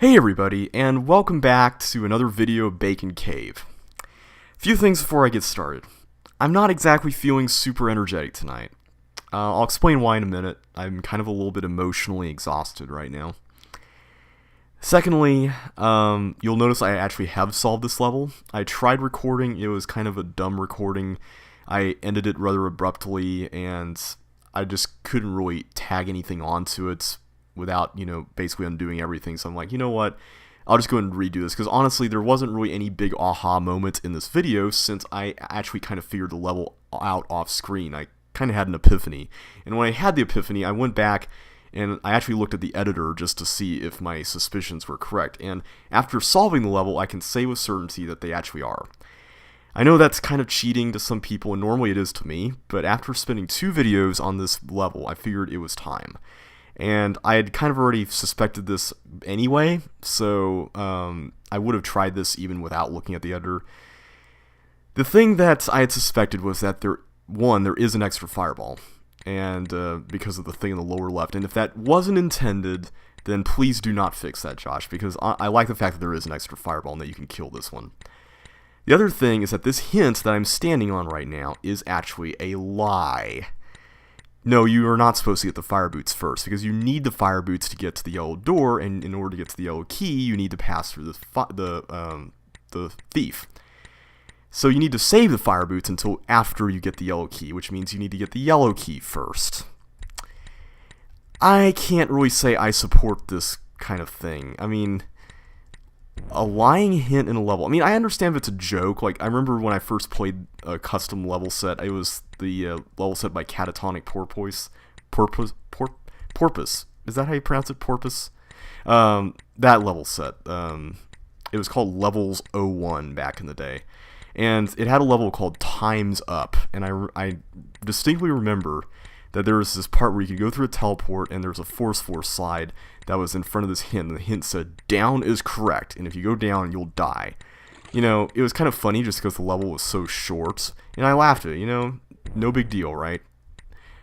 Hey everybody, and welcome back to another video of Bacon Cave. Few things before I get started. I'm not exactly feeling super energetic tonight. I'll explain why in a minute. I'm kind of a little bit emotionally exhausted right now. Secondly, you'll notice I actually have solved this level. I tried recording, it was kind of a dumb recording. I ended it rather abruptly, and I just couldn't really tag anything onto it without, basically undoing everything. So I'm like, you know what? I'll just go ahead and redo this, because honestly, there wasn't really any big aha moment in this video, since I actually kind of figured the level out off screen. I kind of had an epiphany. And when I had the epiphany, I went back and I actually looked at the editor just to see if my suspicions were correct. And after solving the level, I can say with certainty that they actually are. I know that's kind of cheating to some people, and normally it is to me, but after spending 2 videos on this level, I figured it was time. And I had kind of already suspected this anyway, so I would have tried this even without looking at the editor. The thing that I had suspected was that there is an extra fireball, and because of the thing in the lower left. And if that wasn't intended, then please do not fix that, Josh, because I like the fact that there is an extra fireball and that you can kill this one. The other thing is that this hint that I'm standing on right now is actually a lie. No, you are not supposed to get the fire boots first, because you need the fire boots to get to the yellow door, and in order to get to the yellow key, you need to pass through the thief. So you need to save the fire boots until after you get the yellow key, which means you need to get the yellow key first. I can't really say I support this kind of thing. I mean, a lying hint in a level. I mean, I understand if it's a joke. Like, I remember when I first played a custom level set, it was the level set by Catatonic Porpoise. Porpoise. Is that how you pronounce it? Porpoise? That level set. It was called Levels 01 back in the day. And it had a level called Time's Up. And I distinctly remember that there was this part where you could go through a teleport, and there was a force slide that was in front of this hint, and the hint said, down is correct, and if you go down, you'll die. It was kind of funny just because the level was so short, and I laughed at it, no big deal, right?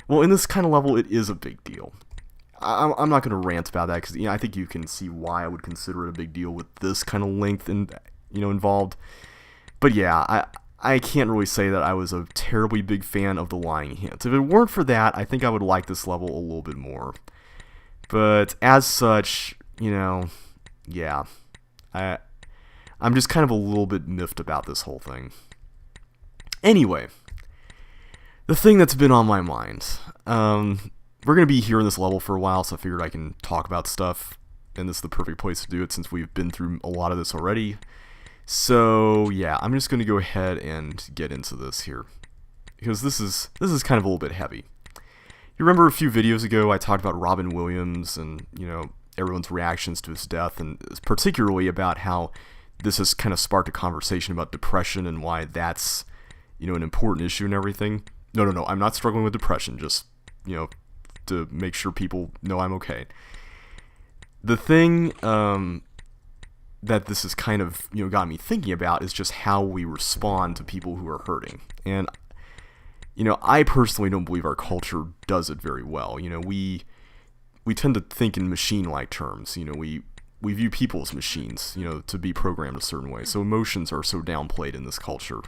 Well, in this kind of level, it is a big deal. I'm not going to rant about that, because I think you can see why I would consider it a big deal with this kind of length involved. But yeah, I can't really say that I was a terribly big fan of the lying hints. If it weren't for that, I think I would like this level a little bit more. But as such, yeah. I'm just kind of a little bit miffed about this whole thing. Anyway, the thing that's been on my mind. We're going to be here in this level for a while, so I figured I can talk about stuff. And this is the perfect place to do it, since we've been through a lot of this already. So yeah, I'm just going to go ahead and get into this here, because this is kind of a little bit heavy. You remember a few videos ago I talked about Robin Williams and everyone's reactions to his death, and particularly about how this has kind of sparked a conversation about depression and why that's an important issue and everything. No, I'm not struggling with depression, just to make sure people know I'm okay. The thing that this has kind of got me thinking about is just how we respond to people who are hurting. And I personally don't believe our culture does it very well. We tend to think in machine-like terms. We view people as machines, to be programmed a certain way. So emotions are so downplayed in this culture.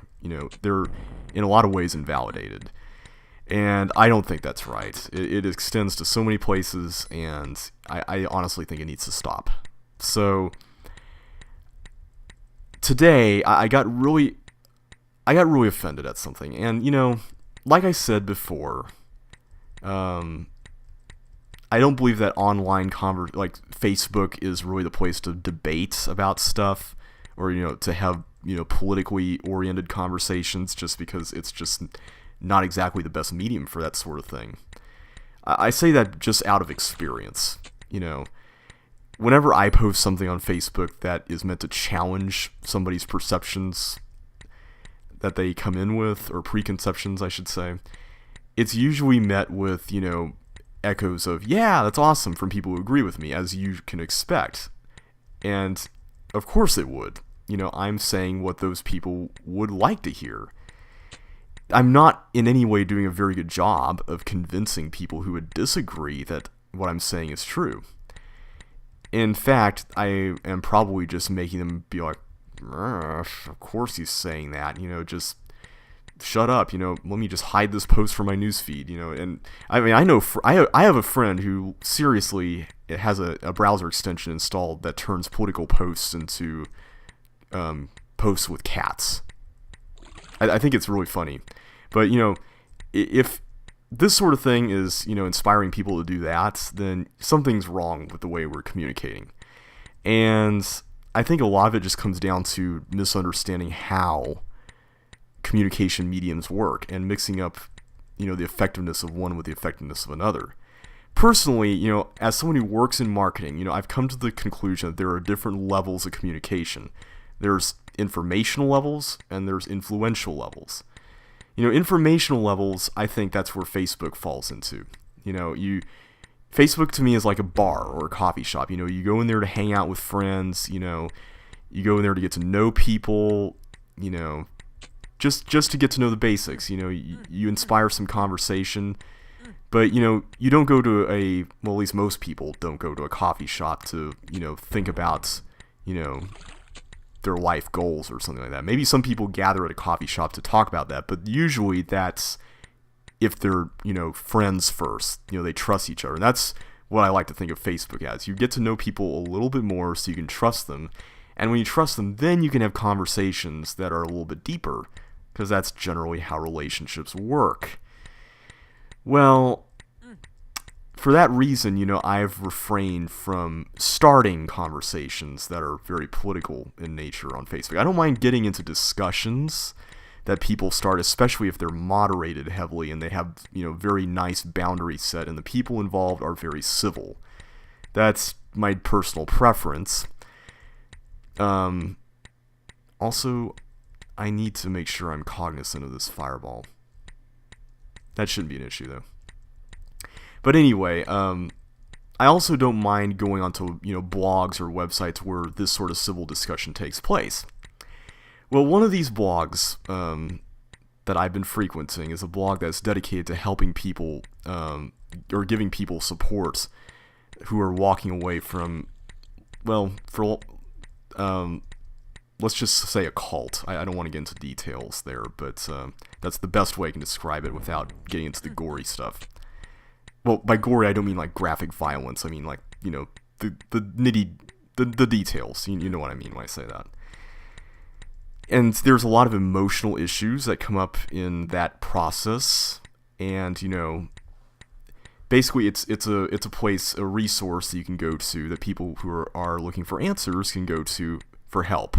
They're in a lot of ways invalidated. And I don't think that's right. It extends to so many places, and I honestly think it needs to stop. So today, I got really offended at something, and like I said before, I don't believe that online like Facebook is really the place to debate about stuff, or to have politically oriented conversations, just because it's just not exactly the best medium for that sort of thing. I say that just out of experience. Whenever I post something on Facebook that is meant to challenge somebody's perceptions that they come in with, or preconceptions, I should say, it's usually met with, echoes of, yeah, that's awesome, from people who agree with me, as you can expect. And of course it would. I'm saying what those people would like to hear. I'm not in any way doing a very good job of convincing people who would disagree that what I'm saying is true. In fact, I am probably just making them be like, of course he's saying that, just shut up, let me just hide this post from my newsfeed, and I mean, I have a friend who seriously has a browser extension installed that turns political posts into posts with cats. I think it's really funny, but if this sort of thing is inspiring people to do that, then something's wrong with the way we're communicating. And I think a lot of it just comes down to misunderstanding how communication mediums work and mixing up the effectiveness of one with the effectiveness of another. Personally, as someone who works in marketing, I've come to the conclusion that there are different levels of communication. There's informational levels and there's influential levels. Informational levels, I think that's where Facebook falls into. Facebook to me is like a bar or a coffee shop. You go in there to hang out with friends, you go in there to get to know people, just to get to know the basics. You inspire some conversation, but you don't go to at least most people don't go to a coffee shop to think about their life goals or something like that. Maybe some people gather at a coffee shop to talk about that, but usually that's if they're friends first. They trust each other, and that's what I like to think of Facebook as. You get to know people a little bit more so you can trust them, and when you trust them, then you can have conversations that are a little bit deeper, because that's generally how relationships work. Well, for that reason, I've refrained from starting conversations that are very political in nature on Facebook. I don't mind getting into discussions that people start, especially if they're moderated heavily and they have, very nice boundaries set and the people involved are very civil. That's my personal preference. Also, I need to make sure I'm cognizant of this fireball. That shouldn't be an issue, though. But anyway, I also don't mind going onto, blogs or websites where this sort of civil discussion takes place. Well, one of these blogs that I've been frequenting is a blog that's dedicated to helping people or giving people support who are walking away from, let's just say a cult. I don't want to get into details there, but that's the best way I can describe it without getting into the gory stuff. Well, by gory, I don't mean like graphic violence. I mean like, the details. You know what I mean when I say that. And there's a lot of emotional issues that come up in that process. And, basically it's a place, a resource that you can go to that people who are looking for answers can go to for help.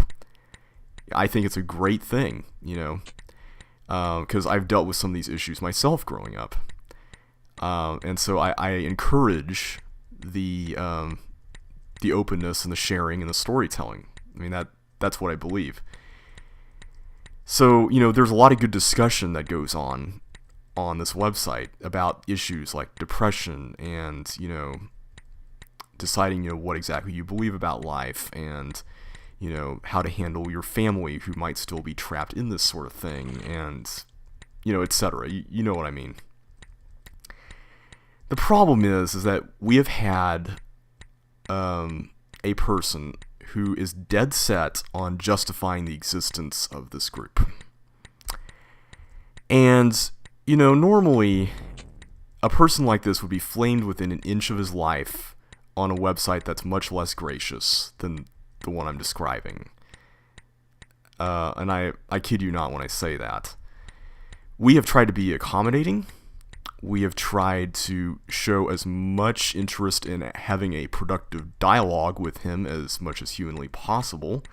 I think it's a great thing, because I've dealt with some of these issues myself growing up. And so I encourage the openness and the sharing and the storytelling. I mean, that's what I believe. So, there's a lot of good discussion that goes on this website about issues like depression and, deciding, what exactly you believe about life and, how to handle your family who might still be trapped in this sort of thing and, etc. You know what I mean. The problem is that we have had a person who is dead set on justifying the existence of this group. And, normally a person like this would be flamed within an inch of his life on a website that's much less gracious than the one I'm describing. And I kid you not when I say that. We have tried to be accommodating. We have tried to show as much interest in having a productive dialogue with him as much as humanly possible,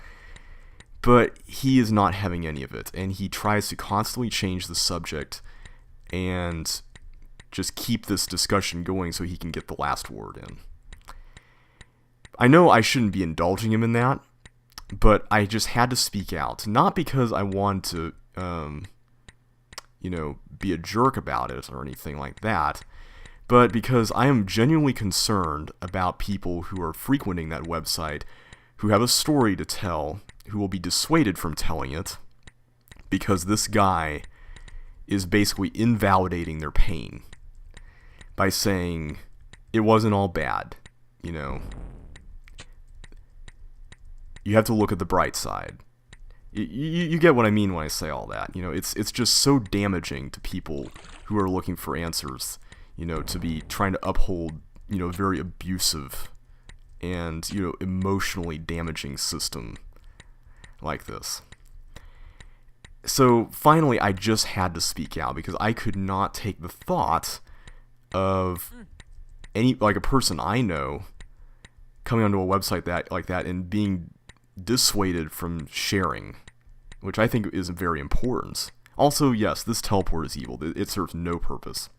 but he is not having any of it, and he tries to constantly change the subject and just keep this discussion going so he can get the last word in. I know I shouldn't be indulging him in that, but I just had to speak out, not because I wanted to be a jerk about it or anything like that, but because I am genuinely concerned about people who are frequenting that website, who have a story to tell, who will be dissuaded from telling it, because this guy is basically invalidating their pain by saying it wasn't all bad, you have to look at the bright side. You get what I mean when I say all that. It's just so damaging to people who are looking for answers, to be trying to uphold, a very abusive and, emotionally damaging system like this. So finally, I just had to speak out because I could not take the thought of a person I know coming onto a website like that and being dissuaded from sharing, which I think is very important. Also, yes, this teleport is evil. It serves no purpose.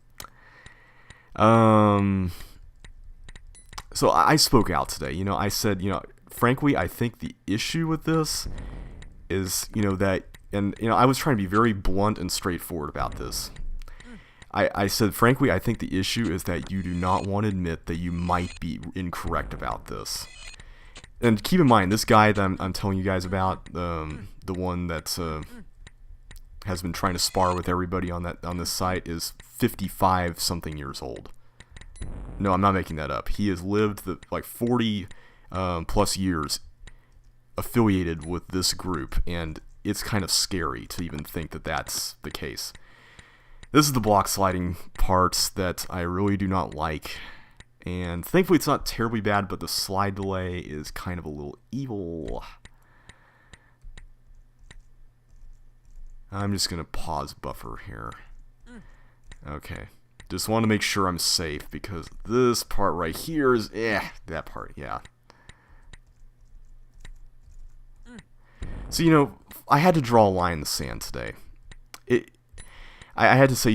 So I spoke out today. I said, frankly, I think the issue with this is, that, and, I was trying to be very blunt and straightforward about this. I said, frankly, I think the issue is that you do not want to admit that you might be incorrect about this. And keep in mind, this guy that I'm telling you guys about, the one that has been trying to spar with everybody on this site, is 55 something years old. No, I'm not making that up. He has lived 40 plus years affiliated with this group, and it's kind of scary to even think that that's the case. This is the block sliding parts that I really do not like. And thankfully it's not terribly bad, but the slide delay is kind of a little evil. I'm just going to pause buffer here. Okay. Just want to make sure I'm safe because this part right here is, that part, yeah. So, I had to draw a line in the sand today. I had to say,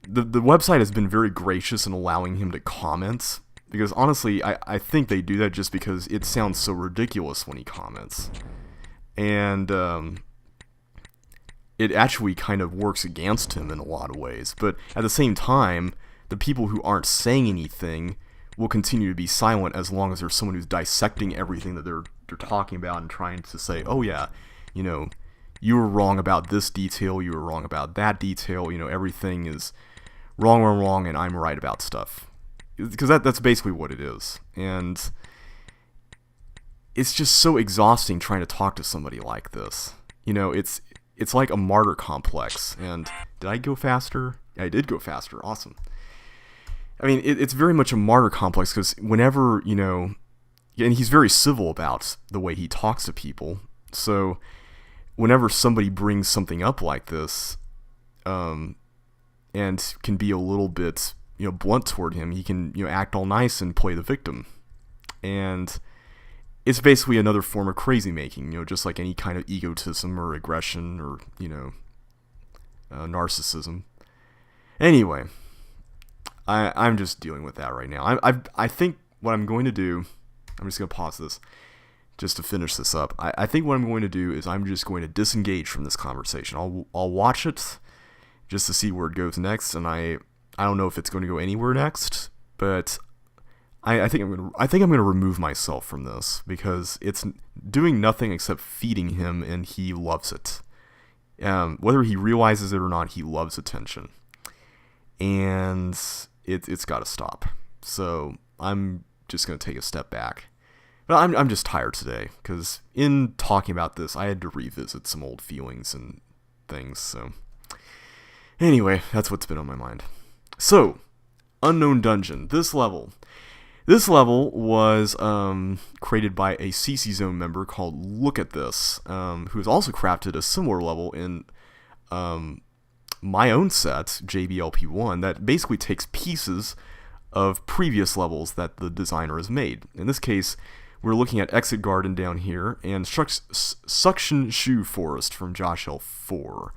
the website has been very gracious in allowing him to comment, because honestly, I think they do that just because it sounds so ridiculous when he comments. And it actually kind of works against him in a lot of ways. But at the same time, the people who aren't saying anything will continue to be silent as long as there's someone who's dissecting everything that they're talking about and trying to say, oh yeah, you were wrong about this detail, you were wrong about that detail, everything is wrong, and I'm right about stuff. Because that's basically what it is. And it's just so exhausting trying to talk to somebody like this. It's like a martyr complex. And did I go faster? I did go faster. Awesome. I mean, it's very much a martyr complex because whenever, and he's very civil about the way he talks to people. So whenever somebody brings something up like this, and can be a little bit, blunt toward him, he can, act all nice and play the victim. And it's basically another form of crazy making, just like any kind of egotism or aggression or, narcissism. Anyway, I'm just dealing with that right now. I think what I'm going to do, I'm just going to pause this just to finish this up. I think what I'm going to do is I'm just going to disengage from this conversation. I'll watch it just to see where it goes next, and I don't know if it's going to go anywhere next, but I think I'm going to remove myself from this because it's doing nothing except feeding him, and he loves it. Whether he realizes it or not, he loves attention, and it's got to stop. So I'm just going to take a step back. But I'm just tired today because in talking about this, I had to revisit some old feelings and things. So anyway, that's what's been on my mind. So, Unknown Dungeon. This level was created by a CC Zone member called Look at This, who has also crafted a similar level in my own set, JBLP1, that basically takes pieces of previous levels that the designer has made. In this case, we're looking at Exit Garden down here and Suction Shoe Forest from JoshL5.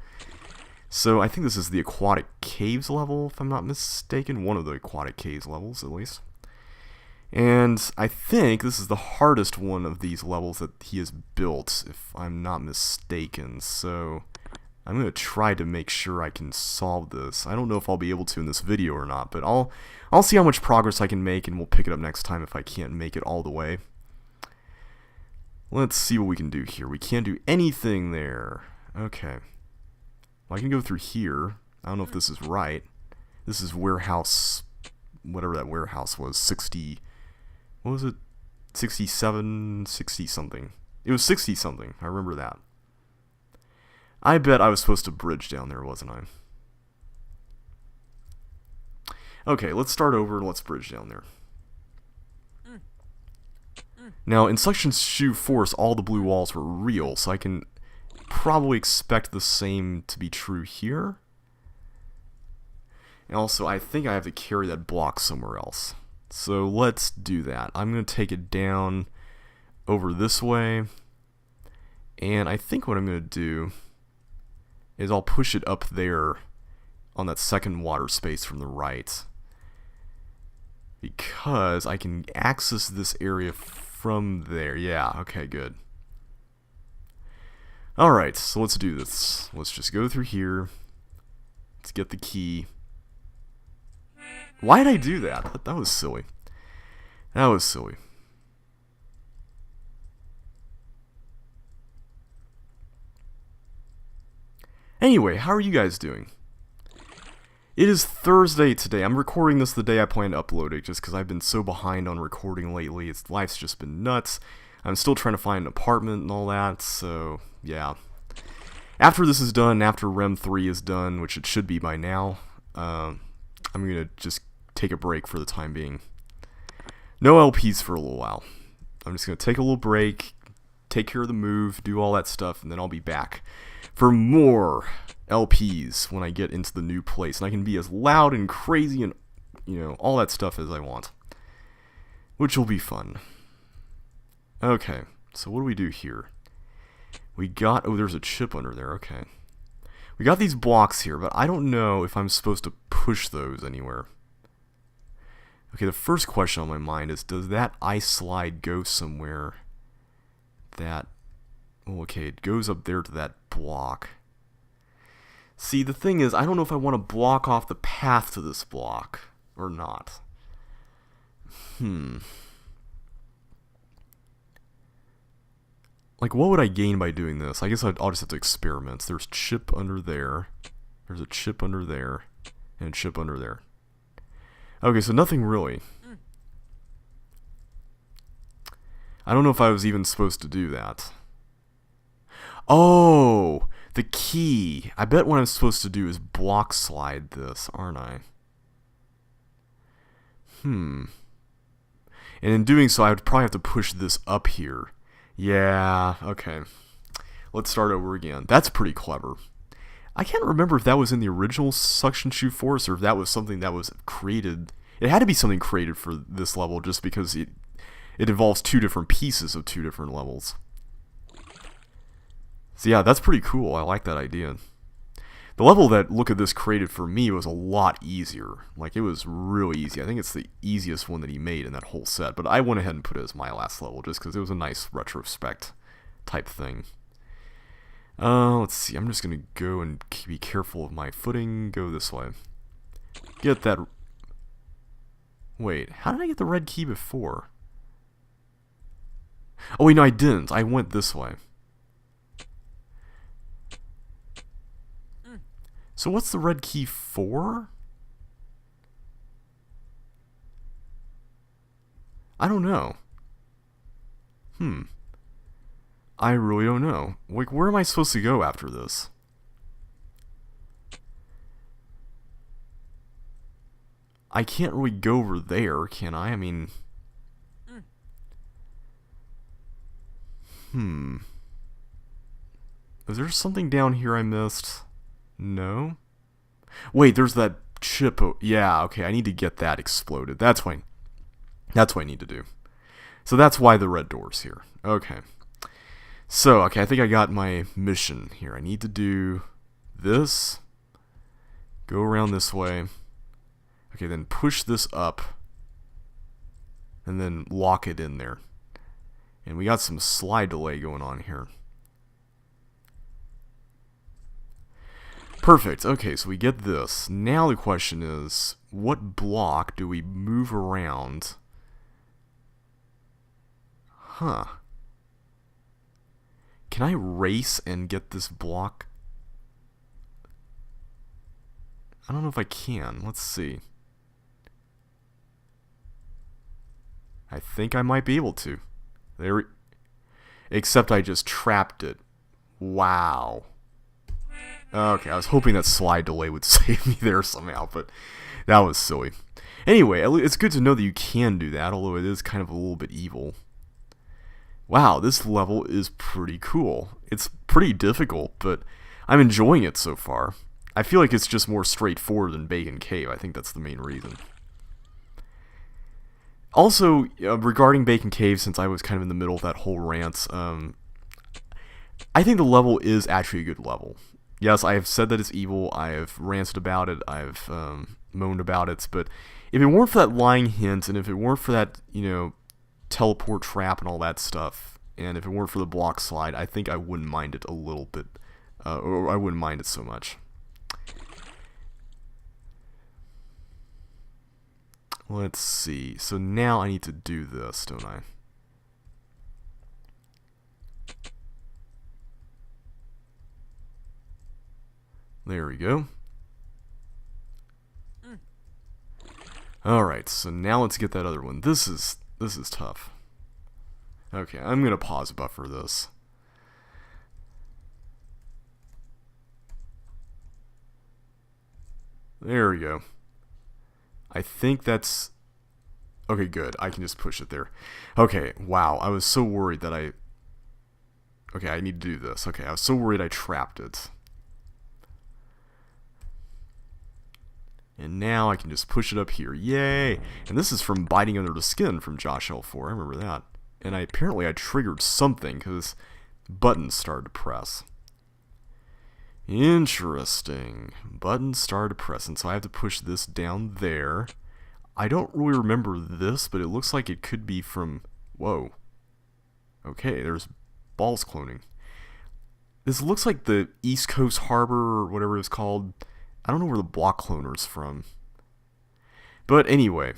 So I think this is the Aquatic Caves level, if I'm not mistaken. One of the Aquatic Caves levels, at least. And I think this is the hardest one of these levels that he has built, if I'm not mistaken. So I'm going to try to make sure I can solve this. I don't know if I'll be able to in this video or not, but I'll see how much progress I can make, and we'll pick it up next time if I can't make it all the way. Let's see what we can do here. We can't do anything there. Okay. Well, I can go through here. I don't know if this is right. This is warehouse, whatever that warehouse was, 60, what was it? 67, 60 something. It was 60 something. I remember that. I bet I was supposed to bridge down there, wasn't I? Okay, let's start over and let's bridge down there. Now, in Section JoshL5, all the blue walls were real, so I can probably expect the same to be true here. And also, I think I have to carry that block somewhere else. So let's do that. I'm going to take it down over this way. And I think what I'm going to do is I'll push it up there on that second water space from the right. Because I can access this area from there. Yeah, okay, good. Alright, so let's do this. Let's just go through here. Let's get the key. Why did I do that? That was silly. That was silly. Anyway, how are you guys doing? It is Thursday today. I'm recording this the day I plan to upload it, just because I've been so behind on recording lately. Life's just been nuts. I'm still trying to find an apartment and all that, so yeah. After this is done, after REM 3 is done, which it should be by now, I'm going to just take a break for the time being. No LPs for a little while. I'm just going to take a little break, take care of the move, do all that stuff, and then I'll be back for more LPs when I get into the new place. And I can be as loud and crazy and, you know, all that stuff as I want. Which will be fun. Okay, so what do we do here? We got, oh, there's a chip under there, okay. We got these blocks here, but I don't know if I'm supposed to push those anywhere. Okay, the first question on my mind is, does that ice slide go somewhere that, oh, okay, it goes up there to that block. See, the thing is, I don't know if I want to block off the path to this block or not. Like, what would I gain by doing this? I guess I'll just have to experiment. There's a chip under there. There's a chip under there. And a chip under there. Okay, so nothing really. I don't know if I was even supposed to do that. Oh! The key. I bet what I'm supposed to do is block slide this, aren't I? And in doing so, I would probably have to push this up here. Yeah, okay. Let's start over again. That's pretty clever. I can't remember if that was in the original Section JoshL5 or if that was something that was created. It had to be something created for this level just because it involves two different pieces of two different levels. So yeah, that's pretty cool. I like that idea. The level that Look at This created for me was a lot easier. Like, it was really easy. I think it's the easiest one that he made in that whole set. But I went ahead and put it as my last level just because it was a nice retrospect type thing. Let's see. I'm just going to go and be careful of my footing. Go this way. Get that. Wait, how did I get the red key before? Oh, wait, no, I didn't. I went this way. So what's the red key for? I don't know. I really don't know. Like, where am I supposed to go after this? I can't really go over there, can I? I mean... Is there something down here I missed? No? Wait, there's that chip. Yeah, okay, I need to get that exploded. That's what I need to do. So that's why the red door's here. Okay. So, okay, I think I got my mission here. I need to do this. Go around this way. Okay, then push this up. And then lock it in there. And we got some slide delay going on here. Perfect. Okay, so we get this. Now the question is, what block do we move around? Huh. Can I race and get this block? I don't know if I can. Let's see. I think I might be able to. There. Except I just trapped it. Wow. Okay, I was hoping that slide delay would save me there somehow, but that was silly. Anyway, it's good to know that you can do that, although it is kind of a little bit evil. Wow, this level is pretty cool. It's pretty difficult, but I'm enjoying it so far. I feel like it's just more straightforward than Bacon Cave. I think that's the main reason. Also, regarding Bacon Cave, since I was kind of in the middle of that whole rant, I think the level is actually a good level. Yes, I have said that it's evil, I have ranted about it, I've moaned about it, but if it weren't for that lying hint, and if it weren't for that, teleport trap and all that stuff, and if it weren't for the block slide, I think I wouldn't mind it a little bit, or I wouldn't mind it so much. Let's see, so now I need to do this, don't I? There we go. Alright, so now let's get that other one. This is tough. Okay, I'm gonna pause buffer this. There we go. I think that's... Okay, good. I can just push it there. Okay, wow. I was so worried that I... Okay, I need to do this. Okay, I was so worried I trapped it. And now I can just push it up here. Yay! And this is from Biting Under the Skin from JoshL5. I remember that. And apparently I triggered something because buttons started to press. Interesting. Buttons started pressing, so I have to push this down there. I don't really remember this, but it looks like it could be from... Whoa. Okay, there's balls cloning. This looks like the East Coast Harbor, or whatever it's called. I don't know where the block cloner's from. But anyway.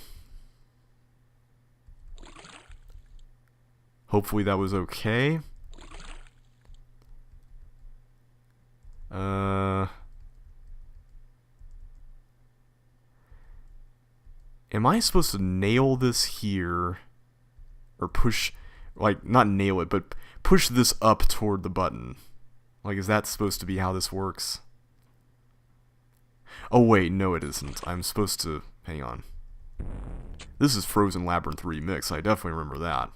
Hopefully that was okay. Am I supposed to nail this here? Or push, like, not nail it, but push this up toward the button? Like, is that supposed to be how this works? Oh wait, no it isn't. I'm supposed to... Hang on. This is Frozen Labyrinth Remix. I definitely remember that.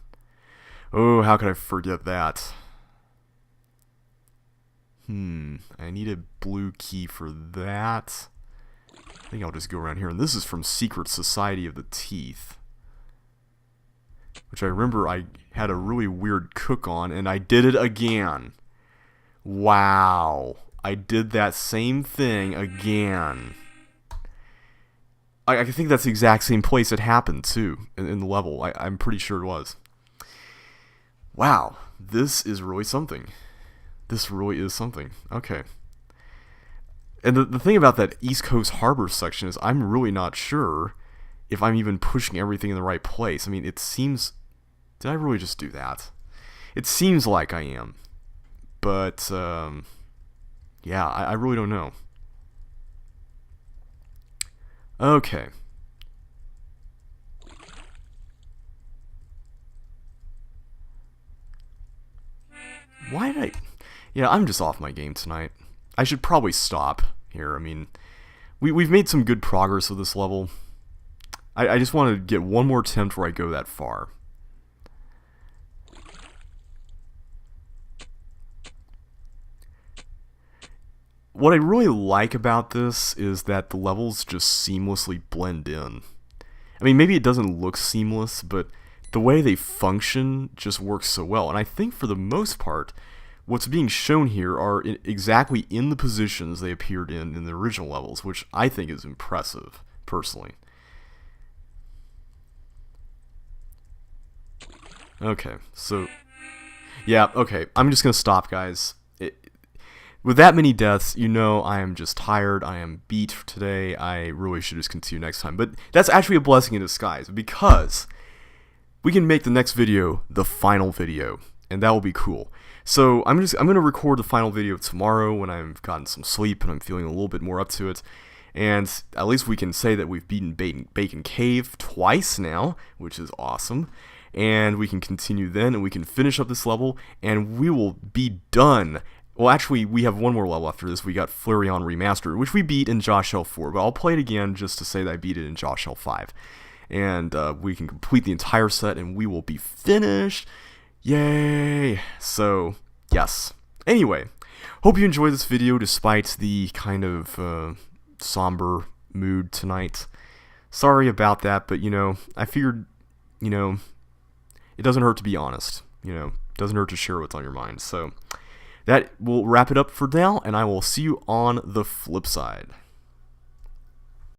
Oh, how could I forget that? I need a blue key for that. I think I'll just go around here. And this is from Secret Society of the Teeth. Which I remember I had a really weird cook on, and I did it again. Wow. I did that same thing again. I think that's the exact same place it happened, too, in the level. I'm pretty sure it was. Wow. This is really something. This really is something. Okay. And the thing about that East Coast Harbor section is I'm really not sure if I'm even pushing everything in the right place. I mean, it seems... Did I really just do that? It seems like I am. But, yeah, I really don't know. Okay. Why did I... Yeah, I'm just off my game tonight. I should probably stop here. I mean, we've made some good progress with this level. I just want to get one more attempt where I go that far. What I really like about this is that the levels just seamlessly blend in. I mean, maybe it doesn't look seamless, but the way they function just works so well. And I think for the most part, what's being shown here are exactly in the positions they appeared in the original levels, which I think is impressive, personally. Okay, so... Yeah, okay, I'm just gonna stop, guys. With that many deaths, you know I am just tired, I am beat for today, I really should just continue next time. But that's actually a blessing in disguise, because we can make the next video the final video, and that will be cool. So I'm gonna record the final video tomorrow when I've gotten some sleep and I'm feeling a little bit more up to it. And at least we can say that we've beaten Bacon Cave twice now, which is awesome. And we can continue then, and we can finish up this level, and we will be done. Well, actually, we have one more level after this. We got Flareon Remastered, which we beat in JoshL4, but I'll play it again just to say that I beat it in JoshL5. And we can complete the entire set, and we will be finished. Yay! So, yes. Anyway, hope you enjoyed this video despite the kind of somber mood tonight. Sorry about that, but, I figured, it doesn't hurt to be honest. It doesn't hurt to share what's on your mind. So, that will wrap it up for now, and I will see you on the flip side.